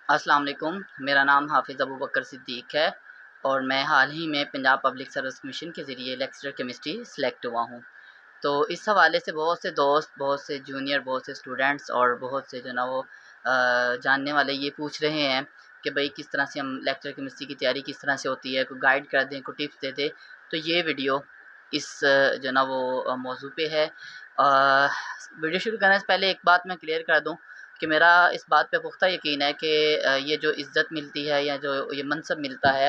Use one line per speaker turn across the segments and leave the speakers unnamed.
अस्सलाम वालेकुम। मेरा नाम हाफ़िज़ अबू बकर सिद्दीक़ है और मैं हाल ही में पंजाब पब्लिक सर्विस कमीशन के ज़रिए लेक्चरर केमिस्ट्री सेलेक्ट हुआ हूँ। तो इस हवाले से बहुत से दोस्त, बहुत से जूनियर, बहुत से स्टूडेंट्स और बहुत से जो ना वो जानने वाले ये पूछ रहे हैं कि भई किस तरह से हम लेक्चरर केमिस्ट्री की तैयारी किस तरह से होती है, कोई गाइड कर दें, कोई टिप्स दे दें। तो ये वीडियो इस जो ना वो मौज़ू पे है। वीडियो शुरू करने से पहले एक बात मैं क्लियर कर दूँ कि मेरा इस बात पे पुख्ता यकीन है कि ये जो इज़्ज़त मिलती है या जो ये मनसब मिलता है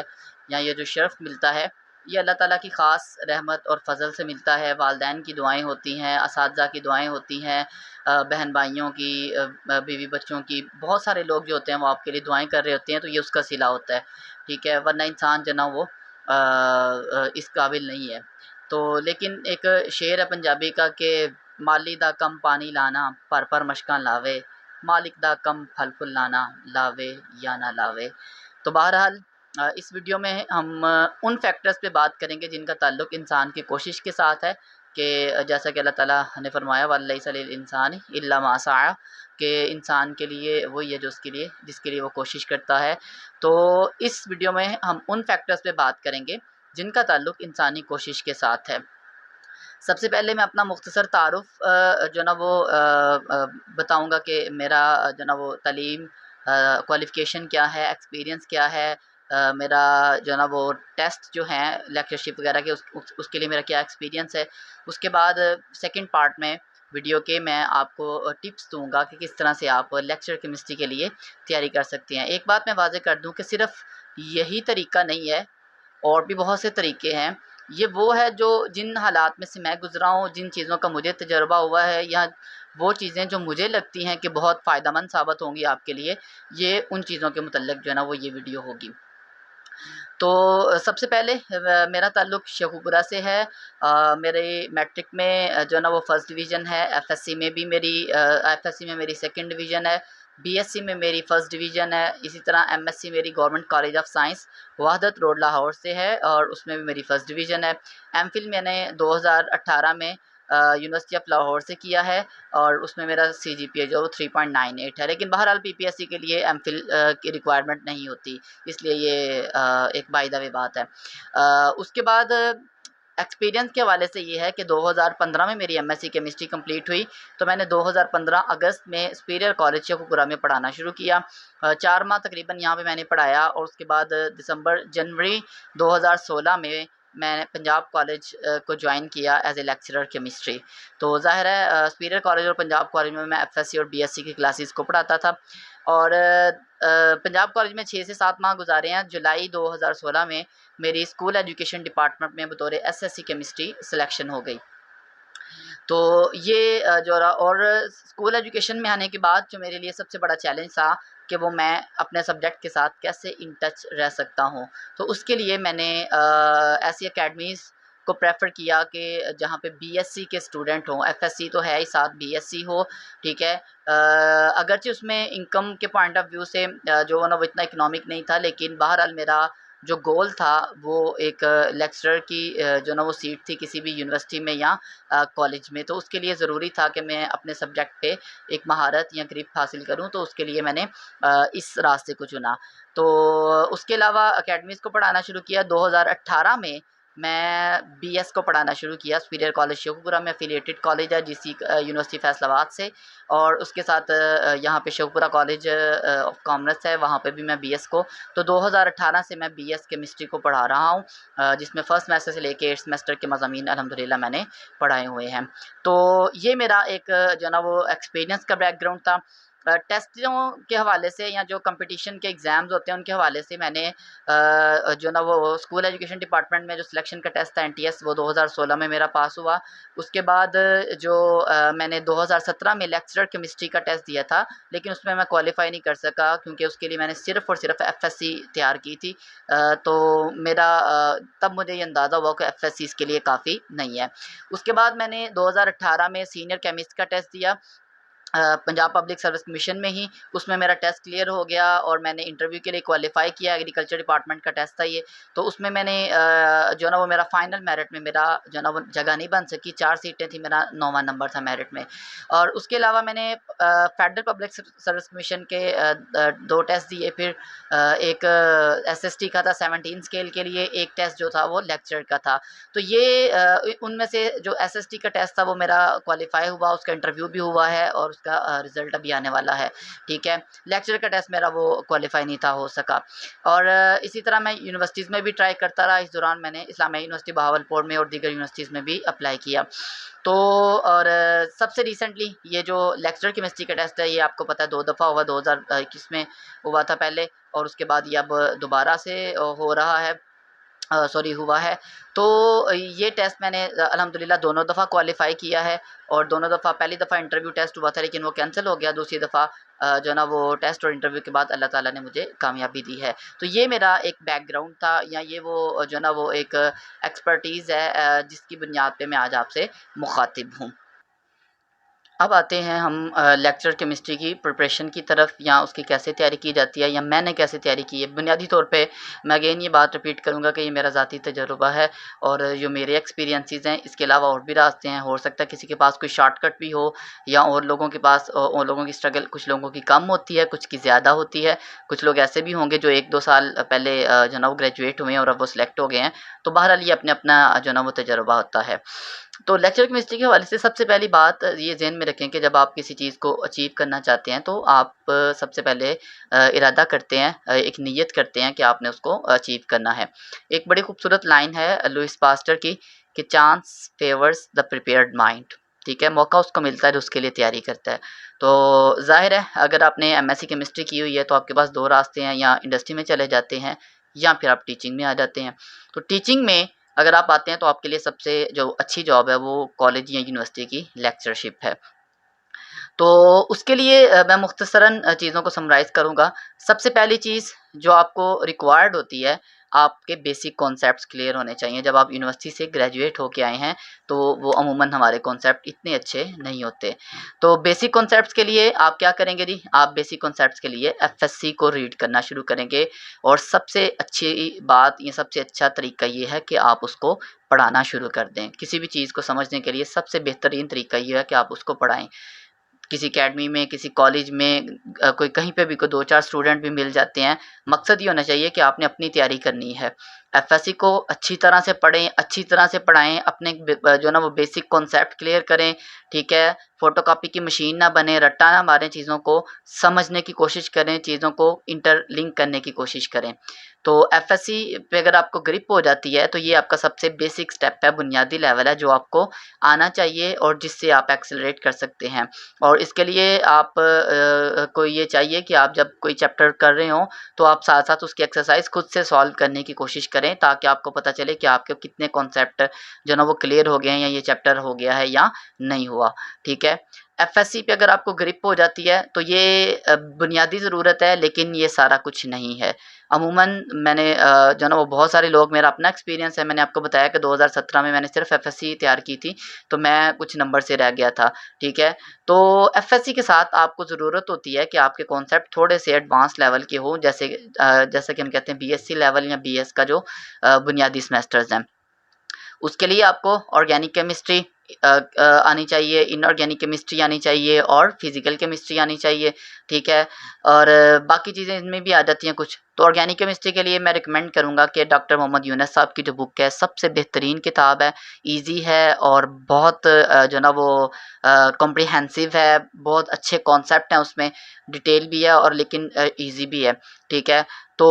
या ये जो शर्फ़ मिलता है, ये अल्लाह ताला की ख़ास रहमत और फ़ज़ल से मिलता है। वालिदैन की दुआएँ होती हैं, असातिज़ा की दुआएँ होती हैं, बहन-भाइयों की, बीवी बच्चों की, बहुत सारे लोग जो होते हैं वो आपके लिए दुआएँ कर रहे होते हैं, तो ये उसका सिला होता है, ठीक है? वरना इंसान जो ना वो इस काबिल नहीं है। तो लेकिन एक शेर है पंजाबी का कि माली दा कम पानी लाना, भर-भर मशकां लावे, मालिक दा कम फल फूल लाना, लावे या ना लावे। तो बहरहाल इस वीडियो में हम उन फैक्टर्स पे बात करेंगे जिनका ताल्लुक इंसान की कोशिश के साथ है कि जैसा कि अल्लाह ताला ने फरमाया वलैसा लिल इंसानी इल्ला मा सआ, कि इंसान के लिए वही है जो उसके लिए जिसके लिए वो कोशिश करता है। तो इस वीडियो में हम उन फैक्टर्स पे बात करेंगे जिनका ताल्लुक इंसानी कोशिश के साथ है। सबसे पहले मैं अपना मुख्तसर तारुफ़ जो ना वो बताऊँगा कि मेरा जो ना वो तालीम, क्वालिफ़िकेशन क्या है, एक्सपीरियंस क्या है, मेरा जो ना वो टेस्ट जो हैं लेक्चरशिप वगैरह के उसके लिए मेरा क्या एक्सपीरियंस है। उसके बाद सेकंड पार्ट में वीडियो के मैं आपको टिप्स दूँगा कि किस तरह से आप लेक्चर केमिस्ट्री के लिए तैयारी कर सकते हैं। एक बात मैं वाज़ेह कर दूँ कि सिर्फ़ यही तरीका नहीं है, और भी बहुत से तरीके हैं। ये वो है जो जिन हालात में से मैं गुज़रा हूँ, जिन चीज़ों का मुझे तजुर्बा हुआ है, या वो चीज़ें जो मुझे लगती हैं कि बहुत फ़ायदेमंद साबित होंगी आपके लिए, ये उन चीज़ों के मुतल्लिक़ जो है ना वो ये वीडियो होगी। तो सबसे पहले मेरा ताल्लुक शेखुपुरा से है। मेरे मैट्रिक में जो है ना वो फर्स्ट डिवीज़न है, एफएससी में भी मेरी एफएससी में मेरी सेकंड डिवीज़न है, बीएससी में मेरी फर्स्ट डिवीज़न है, इसी तरह एमएससी मेरी government college of science Wahdat road Lahore से है और उसमें भी मेरी फर्स्ट डिवीज़न है। एमफिल मैंने 2018 में यूनिवर्सिटी ऑफ लाहौर से किया है और उसमें मेरा सीजीपीए जो 3.98 है। लेकिन बहरहाल पीपीएससी के लिए एमफिल की रिक्वायरमेंट नहीं होती, इसलिए ये एक बाय द वे बात है। उसके बाद एक्सपीरियंस के हवाले से ये है कि 2015 में मेरी एमएससी केमिस्ट्री कंप्लीट हुई, तो मैंने 2015 अगस्त में सुपीरियर कॉलेज शेखुपुरा में पढ़ाना शुरू किया। 4 माह तकरीबन यहाँ पे मैंने पढ़ाया और उसके बाद जनवरी 2016 में मैंने पंजाब कॉलेज को जॉइन किया एज़ ए लेक्चरर केमिस्ट्री। तो ज़ाहिर है सुपीरियर कॉलेज और पंजाब कॉलेज में मैं एफएससी और बीएससी की क्लासेस को पढ़ाता था और पंजाब कॉलेज में 6 से 7 माह गुज़ारे हैं। जुलाई 2016 में मेरी स्कूल एजुकेशन डिपार्टमेंट में बतौर एसएससी केमिस्ट्री सिलेक्शन हो गई। तो ये जो रहा, और स्कूल एजुकेशन में आने के बाद जो मेरे लिए सबसे बड़ा चैलेंज था कि वो मैं अपने सब्जेक्ट के साथ कैसे इन टच रह सकता हूँ। तो उसके लिए मैंने ऐसी अकेडमीज़ को प्रेफ़र किया कि जहाँ पे बीएससी के स्टूडेंट हों, एफएससी तो है ही, साथ बीएससी हो, ठीक है। अगरचे उसमें इनकम के पॉइंट ऑफ व्यू से जो है ना वो इतना इकोनॉमिक नहीं था, लेकिन बहरहाल मेरा जो गोल था वो एक लेक्चरर की जो ना वो सीट थी किसी भी यूनिवर्सिटी में या कॉलेज में। तो उसके लिए ज़रूरी था कि मैं अपने सब्जेक्ट पे एक महारत या ग्रिप हासिल करूँ, तो उसके लिए मैंने इस रास्ते को चुना। तो उसके अलावा अकेडमीज़ को पढ़ाना शुरू किया। 2018 में मैं बीएस को पढ़ाना शुरू किया सुपीरियर कॉलेज शेखुपुरा में, एफिलिएटेड कॉलेज है जीसी यूनिवर्सिटी फैसलाबाद से, और उसके साथ यहाँ पे शेखुपुरा कॉलेज ऑफ कॉमर्स है, वहाँ पे भी मैं बीएस को। तो 2018 से मैं बीएस केमिस्ट्री को पढ़ा रहा हूँ, जिसमें फ़र्स्ट सेमेस्टर से लेके 8th सेमेस्टर के मज़ामीन अल्हम्दुलिल्लाह मैंने पढ़ाए हुए हैं। तो ये मेरा एक जो है ना वो एक्सपीरियंस का बैकग्राउंड था। टेस्टों के हवाले से या जो कंपटीशन के एग्ज़ाम्स होते हैं उनके हवाले से मैंने जो ना वो स्कूल एजुकेशन डिपार्टमेंट में जो सिलेक्शन का टेस्ट था एनटीएस, वो 2016 में मेरा पास हुआ। उसके बाद जो मैंने 2017 में लेक्चरर केमिस्ट्री का टेस्ट दिया था, लेकिन उसमें मैं क्वालिफ़ाई नहीं कर सका क्योंकि उसके लिए मैंने सिर्फ़ और सिर्फ़ एफएससी तैयार की थी। तो मेरा तब मुझे ये अंदाज़ा हुआ कि एफएससी इसके लिए काफ़ी नहीं है। उसके बाद मैंने 2018 में सीनियर केमिस्ट का टेस्ट दिया। पंजाब पब्लिक सर्विस कमीशन में ही, उसमें मेरा टेस्ट क्लियर हो गया और मैंने इंटरव्यू के लिए क्वालिफ़ाई किया। एग्रीकल्चर डिपार्टमेंट का टेस्ट था ये। तो उसमें मैंने जो है ना वो मेरा फाइनल मेरिट में मेरा जो है ना वो जगह नहीं बन सकी, 4 सीटें थी, मेरा 9वां नंबर था मेरिट में। और उसके अलावा मैंने फेडरल पब्लिक सर्विस कमीशन के 2 टेस्ट दिए, फिर एक एसएसटी का था 17 स्केल के लिए, एक टेस्ट जो था वो लेक्चर का था। तो ये उनमें से जो एसएसटी का टेस्ट था वो मेरा क्वालिफ़ाई हुआ, उसका इंटरव्यू भी हुआ है और उसका रिज़ल्ट अभी आने वाला है, ठीक है। लेक्चर का टेस्ट मेरा वो क्वालिफ़ाई नहीं था हो सका। और इसी तरह मैं यूनिवर्सिटीज़ में भी ट्राई करता रहा। इस दौरान मैंने इस्लामिया यूनिवर्सिटी बहावलपुर में और दीगर यूनिवर्सिटीज़ में भी अप्लाई किया। तो और सबसे रिसेंटली ये जो लेक्चरर केमिस्ट्री का टेस्ट है, ये आपको पता है 2 दफ़ा हुआ, 2021 में हुआ था पहले, और उसके बाद ये अब दोबारा से हो रहा है, सॉरी हुआ है। तो ये टेस्ट मैंने अल्हम्दुलिल्लाह दोनों दफ़ा क्वालिफ़ाई किया है, और दोनों दफ़ा, पहली दफ़ा इंटरव्यू टेस्ट हुआ था लेकिन वो कैंसिल हो गया, दूसरी दफ़ा जो है ना वो टेस्ट और इंटरव्यू के बाद अल्लाह ताला ने मुझे कामयाबी दी है। तो ये मेरा एक बैकग्राउंड था, या ये वो जो है ना वो एक एक्सपर्टीज़ है जिसकी बुनियाद पे मैं आज आपसे मुख़ातिब हूँ। अब आते हैं हम लेक्चर केमिस्ट्री की प्रिपरेशन की तरफ, या उसकी कैसे तैयारी की जाती है, या मैंने कैसे तैयारी की है। बुनियादी तौर पे मैं अगेन ये बात रिपीट करूँगा कि ये मेरा ज़ाती तजुर्बा है और जो मेरे एक्सपीरियंसेस हैं, इसके अलावा और भी रास्ते हैं। हो सकता है किसी के पास कोई शॉर्टकट भी हो, या और लोगों के पास और लोगों की स्ट्रगल, कुछ लोगों की कम होती है, कुछ की ज़्यादा होती है। कुछ लोग ऐसे भी होंगे जो 1-2 साल पहले जो है ना वो ग्रेजुएट हुए हैं और अब वो सिलेक्ट हो गए हैं। तो बहरहाल ये अपना जो है ना वो तजुर्बा होता है। तो लेक्चर केमिस्ट्री के हवाले से सबसे पहली बात ये ज़हन में रखें कि जब आप किसी चीज़ को अचीव करना चाहते हैं, तो आप सबसे पहले इरादा करते हैं, एक नीयत करते हैं कि आपने उसको अचीव करना है। एक बड़ी खूबसूरत लाइन है लुइस पास्टर की, कि chance favours the prepared mind, ठीक है? मौका उसको मिलता है जो उसके लिए तैयारी करता है। तो ज़ाहिर है अगर आपने एमएससी केमिस्ट्री की हुई है तो आपके पास 2 रास्ते हैं, या इंडस्ट्री में चले जाते हैं, या फिर आप टीचिंग में आ जाते हैं। तो टीचिंग में अगर आप आते हैं तो आपके लिए सबसे जो अच्छी जॉब है वो कॉलेज या यूनिवर्सिटी की लेक्चरशिप है। तो उसके लिए मैं मुख्तसरन चीज़ों को समराइज़ करूँगा। सबसे पहली चीज़ जो आपको रिक्वायर्ड होती है, आपके बेसिक कॉन्सेप्ट्स क्लियर होने चाहिए। जब आप यूनिवर्सिटी से ग्रेजुएट होके आए हैं, तो वो अमूमन हमारे कॉन्सेप्ट इतने अच्छे नहीं होते। तो बेसिक कॉन्सेप्ट्स के लिए आप क्या करेंगे जी? आप बेसिक कॉन्सेप्ट्स के लिए एफएससी को रीड करना शुरू करेंगे, और सबसे अच्छी बात, ये सबसे अच्छा तरीका ये है कि आप उसको पढ़ाना शुरू कर दें। किसी भी चीज़ को समझने के लिए सबसे बेहतरीन तरीका ये है कि आप उसको पढ़ाएँ। किसी अकेडमी में, किसी कॉलेज में, कोई कहीं पे भी कोई 2-4 स्टूडेंट भी मिल जाते हैं। मकसद ये होना चाहिए कि आपने अपनी तैयारी करनी है। एफएससी को अच्छी तरह से पढ़ें, अच्छी तरह से पढ़ाएँ, अपने जो है ना वो बेसिक कॉन्सेप्ट क्लियर करें, ठीक है? फ़ोटोकॉपी की मशीन ना बनें, रट्टा ना मारें, चीज़ों को समझने की कोशिश करें, चीज़ों को इंटरलिंक करने की कोशिश करें। तो एफएससी पे अगर आपको ग्रिप हो जाती है, तो ये आपका सबसे बेसिक स्टेप है, बुनियादी लेवल है जो आपको आना चाहिए और जिससे आप एक्सेलरेट कर सकते हैं। और इसके लिए आप को ये चाहिए कि आप जब कोई चैप्टर कर रहे हों, तो आप साथ-साथ उसकी एक्सरसाइज़ खुद से सॉल्व करने की कोशिश करें, ताकि आपको पता चले कि आपके कितने कॉन्सेप्ट जो है ना वो क्लियर हो गए हैं, या ये चैप्टर हो गया है या नहीं हुआ, ठीक है? एफएससी पे अगर आपको ग्रिप हो जाती है, तो ये बुनियादी ज़रूरत है, लेकिन ये सारा कुछ नहीं है। अमूमन मैंने जो है ना वो बहुत सारे लोग, मेरा अपना एक्सपीरियंस है, मैंने आपको बताया कि 2017 में मैंने सिर्फ़ एफएससी तैयार की थी, तो मैं कुछ नंबर से रह गया था, ठीक है? तो एफएससी के साथ आपको ज़रूरत होती है कि आपके कॉन्सेप्ट थोड़े से एडवांस लेवल के हों, जैसे कि हम कहते हैं बीएससी लेवल या बीएस का जो बुनियादी सेमेस्टर्स हैं। उसके लिए आपको ऑर्गेनिक केमिस्ट्री आनी चाहिए, इनऑर्गेनिक केमिस्ट्री आनी चाहिए, और फिज़िकल केमिस्ट्री आनी चाहिए, ठीक है? और बाकी चीज़ें इनमें भी आ जाती हैं कुछ। तो ऑर्गेनिक केमिस्ट्री के लिए मैं रिकमेंड करूँगा कि डॉक्टर मोहम्मद यूनुस साहब की जो बुक है, सबसे बेहतरीन किताब है, ईज़ी है, और बहुत जो है ना वो कॉम्प्रिहेंसिव है, बहुत अच्छे कॉन्सेप्ट हैं उसमें, डिटेल भी है और लेकिन ईज़ी भी है, ठीक है? तो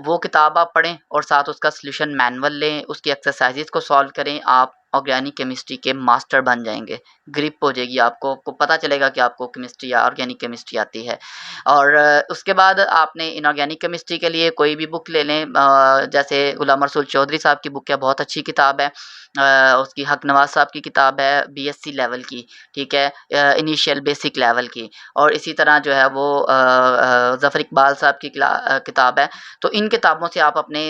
वो किताब आप पढ़ें और साथ उसका सॉल्यूशन मैनुअल लें, उसकी एक्सरसाइज़ेज़ को सॉल्व करें, आप ऑर्गेनिक केमिस्ट्री के मास्टर बन जाएँगे। ग्रिप हो जाएगी आपको, आपको पता चलेगा कि आपको केमिस्ट्री या ऑर्गेनिक केमिस्ट्री आती है। और उसके बाद आपने इनऑर्गेनिक केमिस्ट्री के लिए कोई भी बुक ले लें, जैसे गुलाम रसूल चौधरी साहब की बुक है, बहुत अच्छी किताब है। उसकी हक नवाज़ साहब की किताब है बीएससी लेवल की, ठीक है? इनिशियल बेसिक लेवल की। और इसी तरह जो है वो ज़फ़र इकबाल साहब की किताब है। तो इन किताबों से आप अपने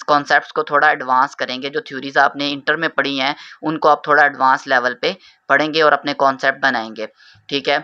कॉन्सेप्ट्स को थोड़ा एडवांस करेंगे, जो थ्योरीज़ आपने इंटर में पढ़ी हैं, उनको आप थोड़ा एडवांस लेवल पे पढ़ेंगे और अपने कॉन्सेप्ट बनाएँगे, ठीक है?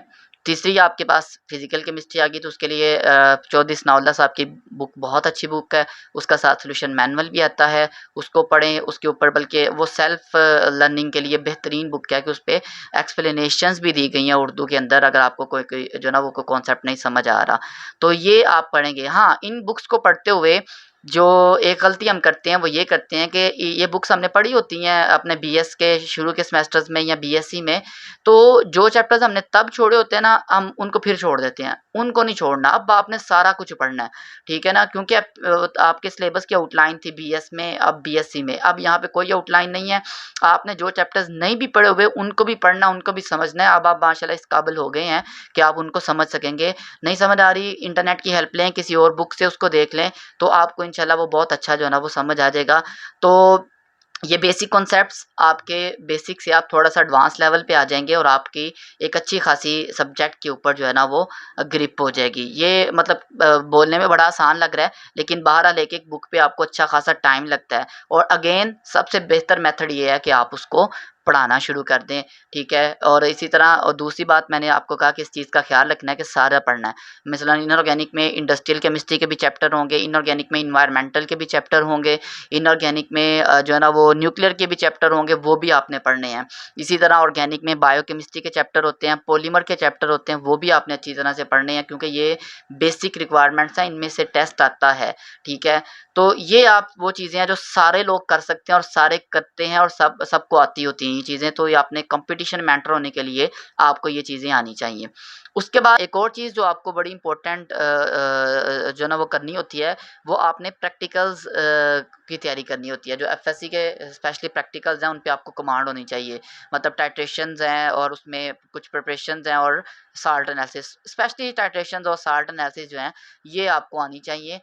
तीसरी आपके पास फिज़िकल केमिस्ट्री आ गई, तो उसके लिए चौधरी सनाउल्लाह साहब की बुक बहुत अच्छी बुक है, उसका साथ सॉल्यूशन मैनुअल भी आता है, उसको पढ़ें। उसके ऊपर बल्कि वो सेल्फ लर्निंग के लिए बेहतरीन बुक है कि उसपे एक्सप्लेनेशंस भी दी गई हैं उर्दू के अंदर, अगर आपको कोई जो है ना वो कोई कॉन्सेप्ट नहीं समझ आ रहा, तो ये आप पढ़ेंगे। हाँ, इन बुक्स को पढ़ते हुए जो एक गलती हम करते हैं वो ये करते हैं कि ये बुक्स हमने पढ़ी होती हैं अपने बीएस के शुरू के सेमेस्टर्स में या बीएससी में, तो जो चैप्टर्स हमने तब छोड़े होते हैं ना, हम उनको फिर छोड़ देते हैं। उनको नहीं छोड़ना, अब आपने सारा कुछ पढ़ना है, ठीक है ना? क्योंकि आपके सिलेबस की आउटलाइन थी बीएस में, अब बीएससी में, अब यहाँ पे कोई आउटलाइन नहीं है। आपने जो चैप्टर्स नहीं भी पढ़े हुए उनको भी पढ़ना, उनको भी समझना है। अब आप माशाल्लाह इस काबिल हो गए हैं कि आप उनको समझ सकेंगे। नहीं समझ आ रही, इंटरनेट की हेल्प लें, किसी और बुक से उसको देख लें, तो आपको इंशाल्लाह वो बहुत अच्छा जो है ना वो समझ आ जाएगा। तो ये बेसिक कॉन्सेप्ट्स आपके बेसिक से आप थोड़ा-सा एडवांस लेवल पे आ जाएँगे और आपकी एक अच्छी खासी सब्जेक्ट के ऊपर जो है ना वो ग्रिप हो जाएगी। ये मतलब बोलने में बड़ा आसान लग रहा है, लेकिन बहरहाल एक-एक बुक पे आपको अच्छा खासा टाइम लगता है। और अगेन सबसे बेहतर मेथड ये है कि आप उसको पढ़ाना शुरू कर दें, ठीक है? और इसी तरह और दूसरी बात मैंने आपको कहा कि इस चीज़ का ख़्याल रखना है कि सारा पढ़ना है। मसलन इनऑर्गेनिक में इंडस्ट्रियल केमिस्ट्री के भी चैप्टर होंगे, इनऑर्गेनिक में एनवायरमेंटल के भी चैप्टर होंगे, इनऑर्गेनिक में जो है ना वो न्यूक्लियर के भी चैप्टर होंगे, वो भी आपने पढ़ने हैं। इसी तरह ऑर्गेनिक में बायोकेमिस्ट्री के चैप्टर होते हैं, पॉलीमर के चैप्टर होते हैं, वो भी आपने अच्छी तरह से पढ़ने हैं, क्योंकि ये बेसिक रिक्वायरमेंट्स हैं, इनमें से टेस्ट आता है, ठीक है? तो ये आप वो चीज़ें हैं जो सारे लोग कर सकते हैं और सारे करते हैं और सबको आती होती हैं ये चीज़ें, तो ये अपने कॉम्पिटिशन में एंटर होने के लिए आपको ये चीज़ें आनी चाहिए। उसके बाद एक और चीज़ जो आपको बड़ी इम्पोर्टेंट जो है ना वो करनी होती है, वो आपने प्रैक्टिकल्स की तैयारी करनी होती है। जो एफएससी के स्पेशली प्रैक्टिकल्स हैं, उन पे आपको कमांड होनी चाहिए। मतलब टाइट्रेशंस हैं और उसमें कुछ प्रिपरेशंस हैं और साल्ट एनालिसिस, स्पेशली टाइट्रेशंस और साल्ट एनालिसिस जो हैं, ये आपको आनी चाहिए।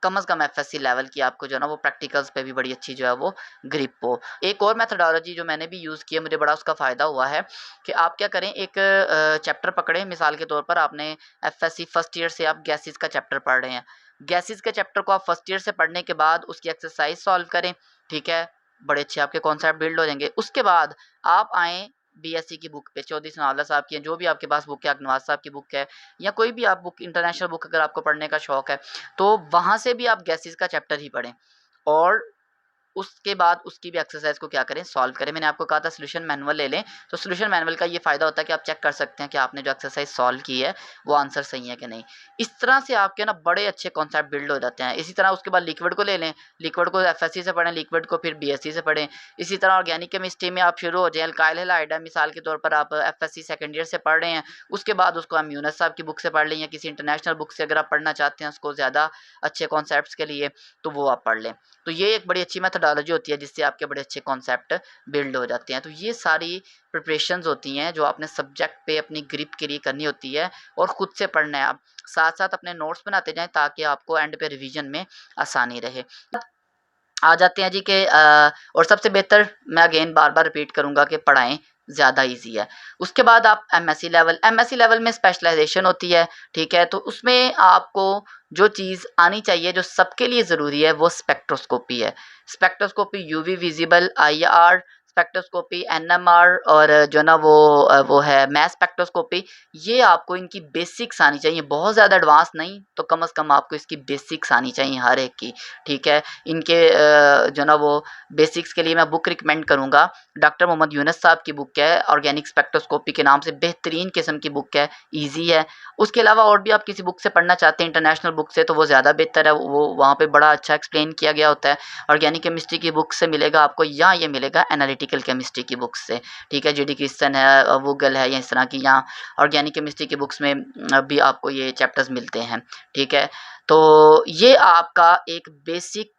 कम से कम एफएससी लेवल की आपको जो है ना वो प्रैक्टिकल्स पे भी बड़ी अच्छी जो है वो ग्रिप हो। एक और मेथोडोलॉजी जो मैंने भी यूज़ की है, मुझे बड़ा उसका फ़ायदा हुआ है कि आप क्या करें, एक चैप्टर पकड़ें, मिसाल के तौर पर आपने एफएससी फर्स्ट ईयर से आप गैसेस का चैप्टर पढ़ रहे हैं। गैसेस के चैप्टर को आप फर्स्ट ईयर से पढ़ने के बाद उसकी एक्सरसाइज सॉल्व करें, ठीक है? बड़े अच्छे आपके कॉन्सेप्ट बिल्ड हो जाएँगे। उसके बाद आप आएँ बीएससी की बुक पे, चौधरी सनाउल्लाह साहब की, जो भी आपके पास बुक है, अग्रवाल साहब की बुक है, या कोई भी आप बुक इंटरनेशनल बुक अगर आपको पढ़ने का शौक है, तो वहाँ से भी आप गैसेस का चैप्टर ही पढ़ें और उसके बाद उसकी भी एक्सरसाइज को क्या करें, सॉल्व करें। मैंने आपको कहा था सॉल्यूशन मैनुअल ले लें, तो सॉल्यूशन मैनुअल का ये फ़ायदा होता है कि आप चेक कर सकते हैं कि आपने जो एक्सरसाइज सॉल्व की है वो आंसर सही है कि नहीं। इस तरह से आपके ना बड़े अच्छे कॉन्सेप्ट बिल्ड हो जाते हैं। इसी तरह उसके बाद लिक्विड को ले लें, लिक्विड को एफएससी से पढ़ें, लिक्विड को फिर बीएससी से पढ़ें। इसी तरह ऑर्गेनिक केमिस्ट्री में आप शुरू हो जाएँ, अल्काइल हैलाइड है मिसाल के तौर पर, आप एफएससी सेकंड ईयर से पढ़ रहे हैं, उसके बाद उसको हम यूनुस साहब की बुक से पढ़ लें या किसी इंटरनेशनल बुक से अगर आप पढ़ना चाहते हैं उसको ज़्यादा अच्छे कॉन्सेप्ट्स के लिए, तो वो आप पढ़ लें। तो ये एक बड़ी अच्छी मेथोडोलॉजी होती है जिससे आपके बड़े अच्छे कॉन्सेप्ट बिल्ड हो जाते हैं। तो ये सारी प्रिपरेशंस होती हैं जो आपने सब्जेक्ट पे अपनी ग्रिप के लिए करनी होती है और ख़ुद से पढ़ना है। आप साथ-साथ अपने नोट्स बनाते जाएँ ताकि आपको एंड पे रिवीजन में आसानी रहे। आ जाते हैं जी कि और सबसे बेहतर मैं अगेन बार-बार रिपीट करूँगा कि पढ़ाएँ, ज़्यादा ईज़ी है। उसके बाद आप एमएससी लेवल में स्पेशलाइज़ेशन होती है, ठीक है? तो उसमें आपको जो चीज़ आनी चाहिए, जो सबके लिए ज़रूरी है, वो स्पेक्ट्रोस्कोपी है। Spectroscopy UV visible, IR spectroscopy, NMR और जो ना वो है मास स्पेक्ट्रोस्कोपी, ये आपको इनकी बेसिक्स आनी चाहिए। बहुत ज़्यादा एडवांस नहीं, तो कम से कम आपको इसकी बेसिक्स आनी चाहिए हर एक की, ठीक है? इनके जो ना वो बेसिक्स के लिए मैं बुक रिकमेंड करूँगा। डॉक्टर मोहम्मद यूनुस साहब की बुक है, ऑर्गेनिक स्पेक्ट्रोस्कोपी के नाम से बेहतरीन किस्म की बुक है, ईज़ी है। उसके अलावा और भी आप किसी बुक से पढ़ना चाहते हैं इंटरनेशनल बुक से, तो वो ज़्यादा बेहतर है, वो वहाँ पे बड़ा अच्छा एक्सप्लेन किया गया होता है। ऑर्गेनिक केमिस्ट्री की बुक से मिलेगा आपको, या ये मिलेगा एनालिटिकल केमिस्ट्री की बुक से, ठीक है? जीडी क्रिस्टन है, वोगल है, या इस तरह की, या ऑर्गेनिक केमिस्ट्री की बुक्स में भी आपको ये चैप्टर्स मिलते हैं, ठीक है? तो ये आपका एक बेसिक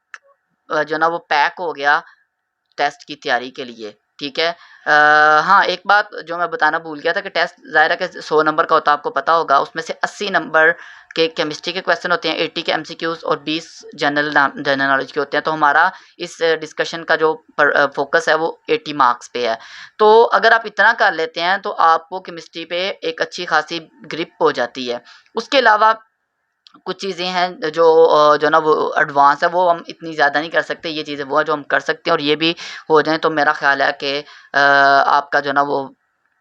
जो ना वो पैक हो गया टेस्ट की तैयारी के लिए, ठीक है? हाँ, एक बात जो मैं बताना भूल गया था कि टेस्ट ज़ाहिर है कि 100 नंबर का होता है, आपको पता होगा। उसमें से 80 नंबर के केमिस्ट्री के क्वेश्चन होते हैं, 80 के एमसीक्यूज़ और 20 जनरल नॉलेज के होते हैं। तो हमारा इस डिस्कशन का जो फ़ोकस है वो 80 मार्क्स पे है। तो अगर आप इतना कर लेते हैं तो आपको केमिस्ट्री पे एक अच्छी खासी ग्रिप हो जाती है। उसके अलावा कुछ चीज़ें हैं जो ना वो एडवांस है, वो हम इतनी ज़्यादा नहीं कर सकते। ये चीज़ें वो हैं जो हम कर सकते हैं, और ये भी हो जाएँ तो मेरा ख़्याल है कि आपका जो ना वो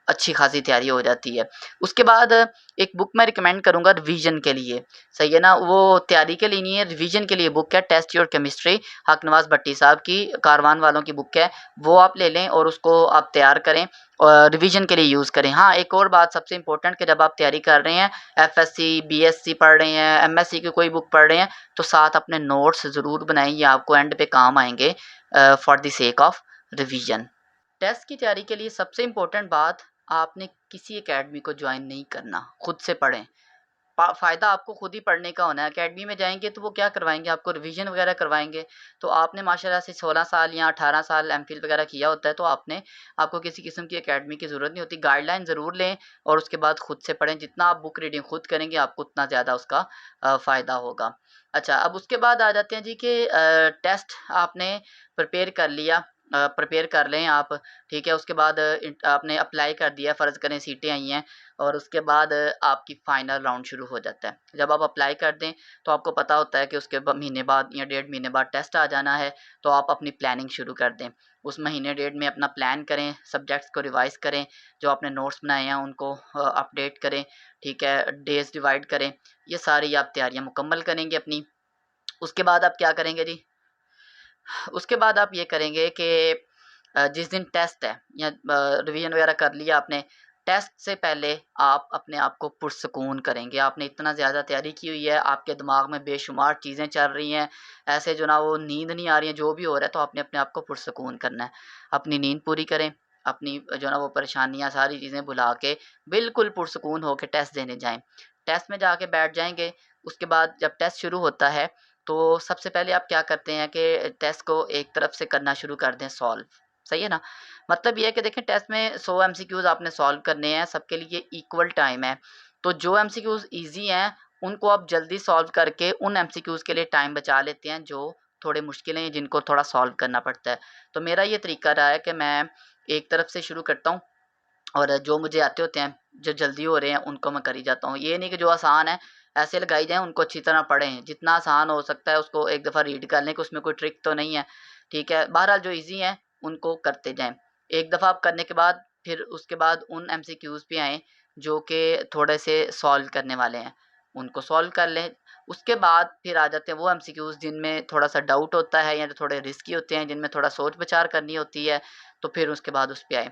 अच्छी खासी तैयारी हो जाती है। उसके बाद एक बुक मैं रिकमेंड करूँगा रिवीजन के लिए, सही है ना? वो तैयारी के लिए नहीं है, रिवीजन के लिए बुक है टेस्ट योर केमिस्ट्री, हक नवाज़ भट्टी साहब की, कारवान वालों की बुक है। वो आप ले लें और उसको आप तैयार करें और रिवीजन के लिए यूज़ करें। हाँ, एक और बात सबसे इम्पोर्टेंट कि जब आप तैयारी कर रहे हैं, एफएससी, बीएससी पढ़ रहे हैं, एमएससी की कोई बुक पढ़ रहे हैं, तो साथ अपने नोट्स ज़रूर बनाएँ, ये आपको एंड पे काम आएँगे for the sake of revision. Test की तैयारी के लिए सबसे इम्पोर्टेंट बात, आपने किसी एकेडमी को ज्वाइन नहीं करना, खुद से पढ़ें। फ़ायदा आपको खुद ही पढ़ने का होना है। अकेडमी में जाएँगे तो वो क्या करवाएँगे, आपको रिवीजन वगैरह करवाएँगे। तो आपने माशाल्लाह से 16 साल या 18 साल एमफ़िल वगैरह किया होता है, तो आपको किसी किस्म की अकेडमी की ज़रूरत नहीं होती। गाइडलाइन ज़रूर लें और उसके बाद खुद से पढ़ें। जितना आप बुक रीडिंग खुद करेंगे, आपको उतना ज़्यादा उसका फ़ायदा होगा। अच्छा, अब उसके बाद आ जाते हैं जी कि टेस्ट आपने प्रिपेयर कर लिया, प्रिपेयर कर लें आप, ठीक है? उसके बाद आपने अप्लाई कर दिया, फ़र्ज़ करें सीटें आई हैं और उसके बाद आपकी फ़ाइनल राउंड शुरू हो जाता है। जब आप अप्लाई कर दें, तो आपको पता होता है कि उसके महीने बाद या 1.5 महीने बाद टेस्ट आ जाना है, तो आप अपनी प्लानिंग शुरू कर दें। उस महीने डेढ़ में अपना प्लान करें, सब्जेक्ट्स को रिवाइज़ करें, जो आपने नोट्स बनाए हैं उनको अपडेट करें, ठीक है? डेज़ डिवाइड करें, ये सारी आप तैयारियाँ मुकम्मल करेंगे अपनी। उसके बाद आप क्या करेंगे जी? उसके बाद आप ये करेंगे कि जिस दिन टेस्ट है या रिवीजन वगैरह कर लिया आपने, टेस्ट से पहले आप अपने आप को पुरसकून करेंगे। आपने इतना ज़्यादा तैयारी की हुई है, आपके दिमाग में बेशुमार चीज़ें चल रही हैं, ऐसे जो ना वो नींद नहीं आ रही है, जो भी हो रहा है, तो आपने अपने आप को पुरसकून करना है। अपनी नींद पूरी करें, अपनी जो ना वो परेशानियाँ सारी चीज़ें भुला के बिल्कुल पुरसकून होके टेस्ट देने जाएँ। टेस्ट में जाके बैठ जाएँगे, उसके बाद जब टेस्ट शुरू होता है, तो सबसे पहले आप क्या करते हैं कि टेस्ट को एक तरफ से करना शुरू कर दें सॉल्व, सही है ना? मतलब ये है कि देखें, टेस्ट में 100 एमसीक्यूज़ आपने सॉल्व करने हैं, सबके लिए इक्वल टाइम है। तो जो एमसीक्यूज़ ईज़ी हैं, उनको आप जल्दी सॉल्व करके उन एमसीक्यूज़ के लिए टाइम बचा लेते हैं जो थोड़े मुश्किल हैं, जिनको थोड़ा सॉल्व करना पड़ता है। तो मेरा ये तरीका रहा है कि मैं एक तरफ से शुरू करता हूँ और जो मुझे आते होते हैं, जो जल्दी हो रहे हैं, उनको मैं करी जाता हूँ। ये नहीं कि जो आसान है, ऐसे लगाई जाएँ, उनको अच्छी तरह पढ़ें। जितना आसान हो सकता है उसको एक दफ़ा रीड कर लें कि उसमें कोई ट्रिक तो नहीं है, ठीक है? बहरहाल जो ईज़ी हैं, उनको करते जाएँ। एक दफ़ा आप करने के बाद फिर उसके बाद उन एमसीक्यूज़ पे आएँ, जो कि थोड़े से सॉल्व करने वाले हैं, उनको सॉल्व कर लें। उसके बाद फिर आ जाते हैं वो एमसीक्यूज़ जिनमें थोड़ा-सा डाउट होता है या जो थोड़े रिस्की होते हैं, जिनमें थोड़ा सोच-विचार करनी होती है, तो फिर उसके बाद उस पे आएँ।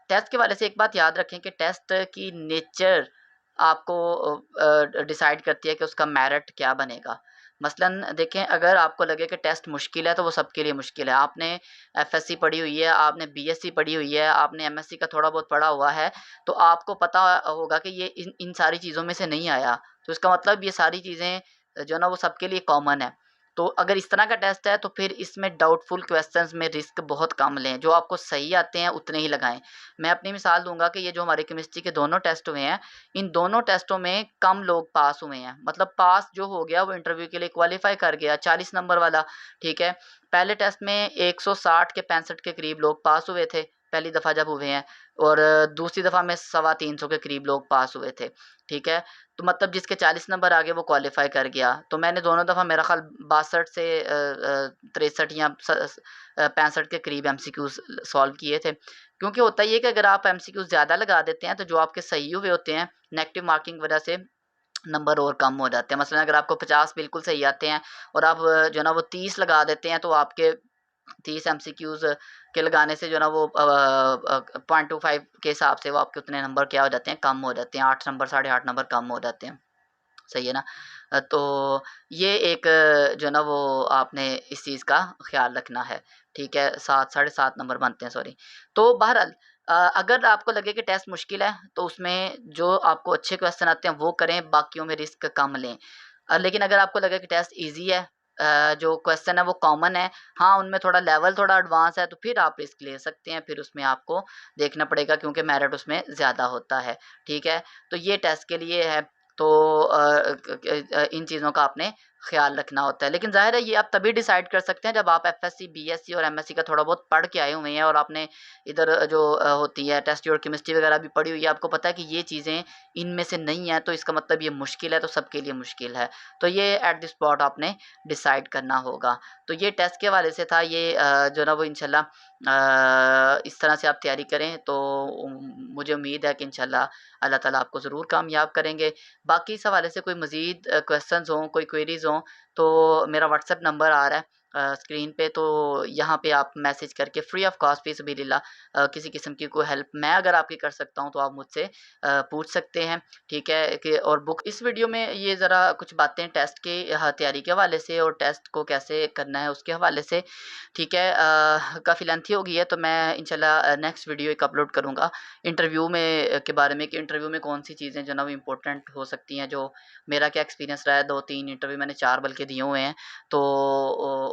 टेस्ट के वाले से एक बात याद रखें कि टेस्ट की नेचर आपको डिसाइड करती है कि उसका मेरिट क्या बनेगा। मसलन देखें, अगर आपको लगे कि टेस्ट मुश्किल है, तो वो सबके लिए मुश्किल है। आपने एफएससी पढ़ी हुई है, आपने बीएससी पढ़ी हुई है, आपने एमएससी का थोड़ा बहुत पढ़ा हुआ है, तो आपको पता होगा कि ये इन इन सारी चीज़ों में से नहीं आया। तो इसका मतलब ये सारी चीज़ें जो है ना वो सबके लिए कॉमन है। तो अगर इस तरह का टेस्ट है, तो फिर इसमें डाउटफुल क्वेश्चंस में रिस्क बहुत कम लें। जो आपको सही आते हैं उतने ही लगाएँ। मैं अपनी मिसाल दूँगा कि ये जो हमारे केमिस्ट्री के दोनों टेस्ट हुए हैं, इन दोनों टेस्टों में कम लोग पास हुए हैं। मतलब पास जो हो गया वो इंटरव्यू के लिए क्वालीफ़ाई कर गया, 40 नंबर वाला, ठीक है। पहले टेस्ट में 160 के 65 के करीब लोग पास हुए थे, पहली दफ़ा जब हुए हैं, और दूसरी दफ़ा में सवा 300 के करीब लोग पास हुए थे, ठीक है। तो मतलब जिसके 40 नंबर आ गए वो क्वालीफ़ाई कर गया। तो मैंने दोनों दफ़ा मेरा ख़्याल 62 से 63 या 65 के करीब एमसीक्यूज़ सॉल्व किए थे। क्योंकि होता ये है कि अगर आप एमसीक्यूज़ ज़्यादा लगा देते हैं, तो जो आपके सही हुए होते हैं, नेगेटिव मार्किंग वजह से नंबर और कम हो जाते हैं। मसलन अगर आपको 50 बिल्कुल सही आते हैं और आप जो है ना वो 30 लगा देते हैं, तो आपके 30 एमसीक्यूज़ के लगाने से जो है ना वो 0.25 के हिसाब से वो आपके उतने नंबर क्या हो जाते हैं, कम हो जाते हैं। 8 नंबर, साढ़े 8 नंबर कम हो जाते हैं। सही है ना? तो ये एक जो है ना वो आपने इस चीज़ का ख़्याल रखना है, ठीक है? 7 साढ़े 7 नंबर बनते हैं, सॉरी। तो बहरहाल अगर आपको लगे कि टेस्ट मुश्किल है, तो उसमें जो आपको अच्छे क्वेश्चन आते हैं वो करें, बाकियों में रिस्क कम लें। लेकिन अगर आपको लगे कि टेस्ट ईज़ी है, जो क्वेश्चन है वो कॉमन है, हाँ, उनमें थोड़ा लेवल थोड़ा एडवांस है, तो फिर आप रिस्क ले सकते हैं। फिर उसमें आपको देखना पड़ेगा, क्योंकि मेरिट उसमें ज़्यादा होता है, ठीक है? तो ये टेस्ट के लिए है। तो इन चीज़ों का आपने ख़्याल रखना होता है। लेकिन ज़ाहिर है ये आप तभी डिसाइड कर सकते हैं जब आप एफएससी, बीएससी और एमएससी का थोड़ा बहुत पढ़ के आए हुए हैं और आपने इधर जो होती है टेस्ट और केमिस्ट्री वगैरह भी पढ़ी हुई है, आपको पता है कि ये चीज़ें इनमें से नहीं है, तो इसका मतलब ये मुश्किल है, तो सबके लिए मुश्किल है। तो ये एट द स्पॉट आपने डिसाइड करना होगा। तो ये टेस्ट के हवाले से था, ये जो ना वो इंशाल्लाह इस तरह से आप तैयारी करें तो मुझे उम्मीद है कि इंशाल्लाह अल्लाह ताला आपको ज़रूर कामयाब करेंगे। बाकी इस हवाले से कोई मज़ीद क्वेश्चंस हों, कोई क्वेरीज़ हों, तो मेरा व्हाट्सएप नंबर आ रहा है स्क्रीन पे, तो यहाँ पे आप मैसेज करके फ्री ऑफ कॉस्ट फ़ी सबीलिल्लाह किसी किस्म की कोई हेल्प मैं अगर आपकी कर सकता हूँ तो आप मुझसे पूछ सकते हैं, ठीक है? कि और बुक इस वीडियो में ये ज़रा कुछ बातें टेस्ट की तैयारी के हवाले से और टेस्ट को कैसे करना है उसके हवाले से, ठीक है? काफ़ी लेंथी हो गई है, तो मैं इंशाल्लाह नेक्स्ट वीडियो एक अपलोड करूँगा इंटरव्यू में के बारे में, कि इंटरव्यू में कौन-सी चीज़ें जो है ना वो इम्पोर्टेंट हो सकती हैं, जो मेरा क्या एक्सपीरियंस रहा है, 2-3 इंटरव्यू मैंने 4 बल्कि दिए हुए हैं। तो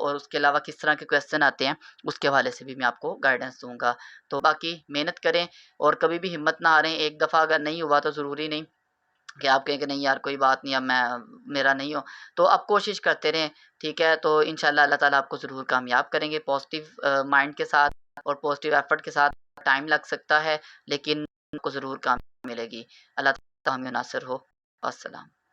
और उसके अलावा किस तरह के क्वेश्चन आते हैं, उसके हवाले से भी मैं आपको गाइडेंस दूँगा। तो बाकी मेहनत करें और कभी भी हिम्मत ना हारें, एक दफ़ा अगर नहीं हुआ तो ज़रूरी नहीं कि आप कहें कि नहीं यार कोई बात नहीं, अब मैं मेरा नहीं हो, तो आप कोशिश करते रहें, ठीक है? तो इंशाल्लाह अल्लाह ताला आपको ज़रूर कामयाब करेंगे पॉज़िटिव माइंड के साथ और पॉज़िटिव एफ़र्ट के साथ। टाइम लग सकता है, लेकिन आपको ज़रूर काम मिलेगी। अल्लाह ताला हमें नासिर हो। अस्सलाम।